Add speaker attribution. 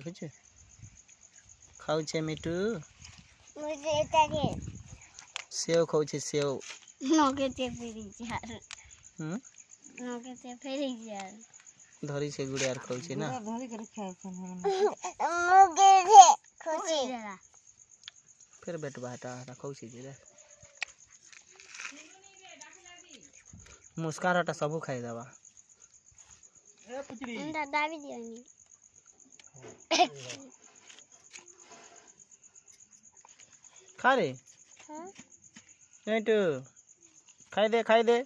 Speaker 1: देखु खाऊ छे मिठू
Speaker 2: मुझे ताके
Speaker 1: सेव खाऊ छे सेव
Speaker 2: नोके ते फेरी यार नोके ते फेरी यार
Speaker 1: धरी से गुड़े यार खाऊ छे ना
Speaker 3: धरी कर खाए छन
Speaker 2: मुगे थे खुशी
Speaker 1: फिर बेट बाटा खाऊ छे जे मुस्काराटा सब खाई दबा ए पुचरी
Speaker 2: दादा भी दियोनी
Speaker 1: खा रे
Speaker 2: हां
Speaker 1: मिठू खाई दे